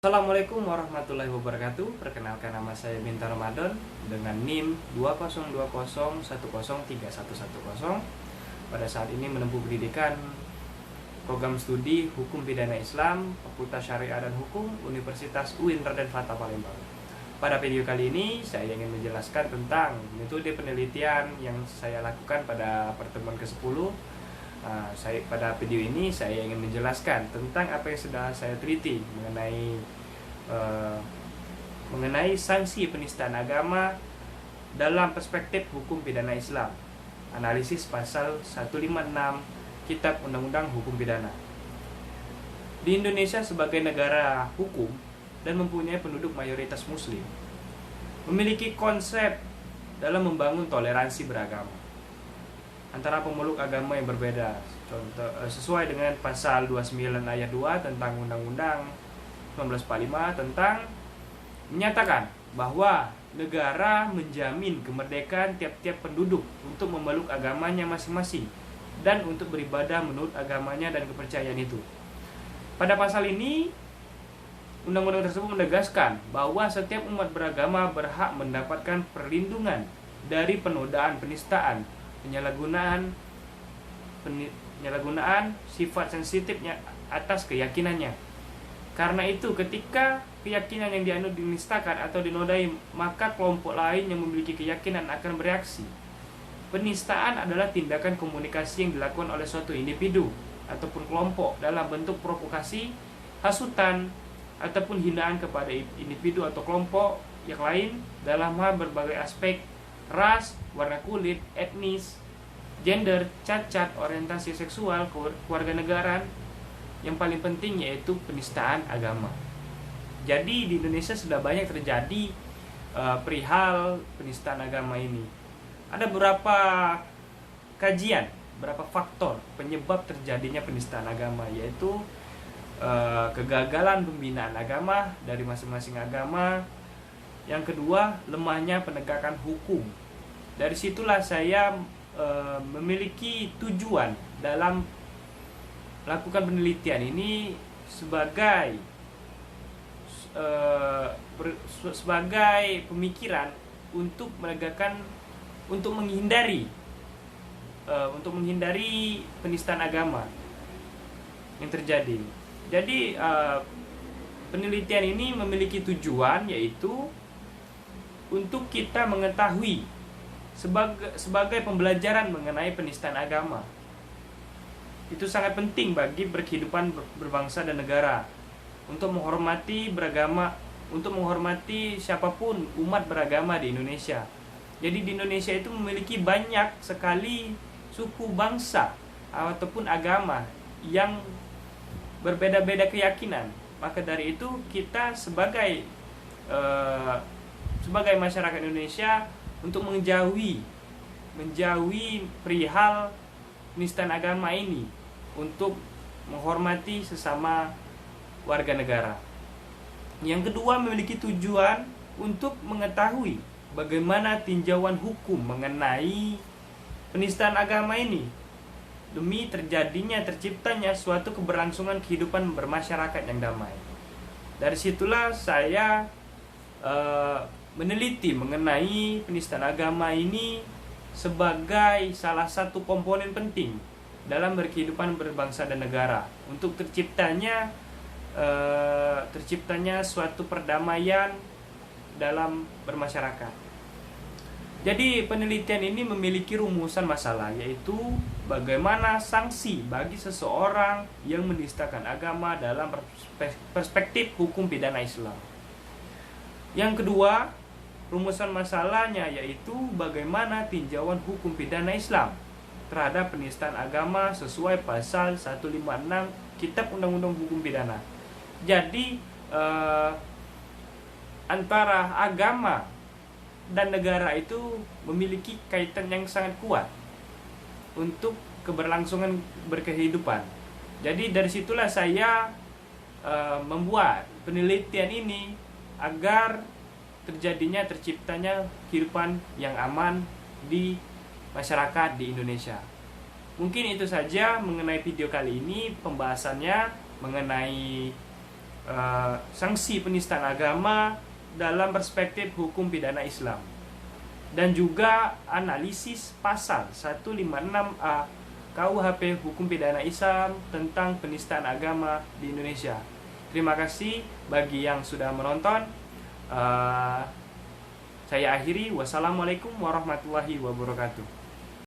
Assalamualaikum warahmatullahi wabarakatuh. Perkenalkan, nama saya Binta Ramadan dengan NIM 202010310110. Pada saat ini menempuh pendidikan program studi Hukum Pidana Islam Fakultas Syariah dan Hukum Universitas UIN Raden Fatah Palembang. Pada video kali ini saya ingin menjelaskan tentang metode penelitian yang saya lakukan pada pertemuan ke-10. Pada video ini saya ingin menjelaskan tentang apa yang sudah saya teliti mengenai sanksi penistaan agama dalam perspektif hukum pidana Islam. Analisis pasal 156 Kitab Undang-Undang Hukum Pidana. Di Indonesia sebagai negara hukum dan mempunyai penduduk mayoritas muslim, memiliki konsep dalam membangun toleransi beragama antara pemeluk agama yang berbeda. Sesuai dengan pasal 29 ayat 2 tentang Undang-Undang 1945 tentang menyatakan bahwa negara menjamin kemerdekaan tiap-tiap penduduk untuk memeluk agamanya masing-masing dan untuk beribadah menurut agamanya dan kepercayaan itu. Pada pasal ini, undang-undang tersebut menegaskan bahwa setiap umat beragama berhak mendapatkan perlindungan dari penodaan, penistaan, penyalahgunaan sifat sensitifnya atas keyakinannya. Karena itu, ketika keyakinan yang dianut dinistakan atau dinodai, maka kelompok lain yang memiliki keyakinan akan bereaksi. Penistaan adalah tindakan komunikasi yang dilakukan oleh suatu individu ataupun kelompok dalam bentuk provokasi, hasutan, ataupun hinaan kepada individu atau kelompok yang lain dalam hal berbagai aspek: ras, warna kulit, etnis, gender, cacat, orientasi seksual, kewarganegaraan. Yang paling penting yaitu penistaan agama. Jadi di Indonesia sudah banyak terjadi perihal penistaan agama ini. Ada beberapa kajian, beberapa faktor penyebab terjadinya penistaan agama, yaitu kegagalan pembinaan agama dari masing-masing agama. Yang kedua, lemahnya penegakan hukum. Dari situlah saya memiliki tujuan dalam lakukan penelitian ini sebagai pemikiran untuk menghindari penistaan agama yang terjadi. Jadi penelitian ini memiliki tujuan, yaitu untuk kita mengetahui sebagai pembelajaran mengenai penistaan agama. Itu sangat penting bagi berkehidupan berbangsa dan negara, untuk menghormati beragama, untuk menghormati siapapun umat beragama di Indonesia. Jadi di Indonesia itu memiliki banyak sekali suku, bangsa ataupun agama yang berbeda-beda keyakinan. Maka dari itu kita sebagai masyarakat Indonesia untuk menjauhi perihal penistaan agama ini, untuk menghormati sesama warga negara. Yang kedua, memiliki tujuan untuk mengetahui bagaimana tinjauan hukum mengenai penistaan agama ini demi terciptanya suatu keberlangsungan kehidupan bermasyarakat yang damai. Dari situlah saya meneliti mengenai penistaan agama ini sebagai salah satu komponen penting dalam berkehidupan berbangsa dan negara, untuk terciptanya suatu perdamaian dalam bermasyarakat. Jadi penelitian ini memiliki rumusan masalah, yaitu bagaimana sanksi bagi seseorang yang menistakan agama dalam perspektif hukum pidana Islam. Yang kedua, rumusan masalahnya yaitu bagaimana tinjauan hukum pidana Islam terhadap penistaan agama sesuai pasal 156 Kitab Undang-Undang Hukum Pidana. Jadi antara agama dan negara itu memiliki kaitan yang sangat kuat untuk keberlangsungan berkehidupan. Jadi dari situlah saya membuat penelitian ini agar terciptanya kehidupan yang aman di masyarakat di Indonesia. Mungkin itu saja mengenai video kali ini, pembahasannya mengenai sanksi penistaan agama dalam perspektif hukum pidana Islam, dan juga analisis pasal 156A KUHP Hukum Pidana Islam tentang penistaan agama di Indonesia. Terima kasih bagi yang sudah menonton. Saya akhiri. Wassalamualaikum warahmatullahi wabarakatuh.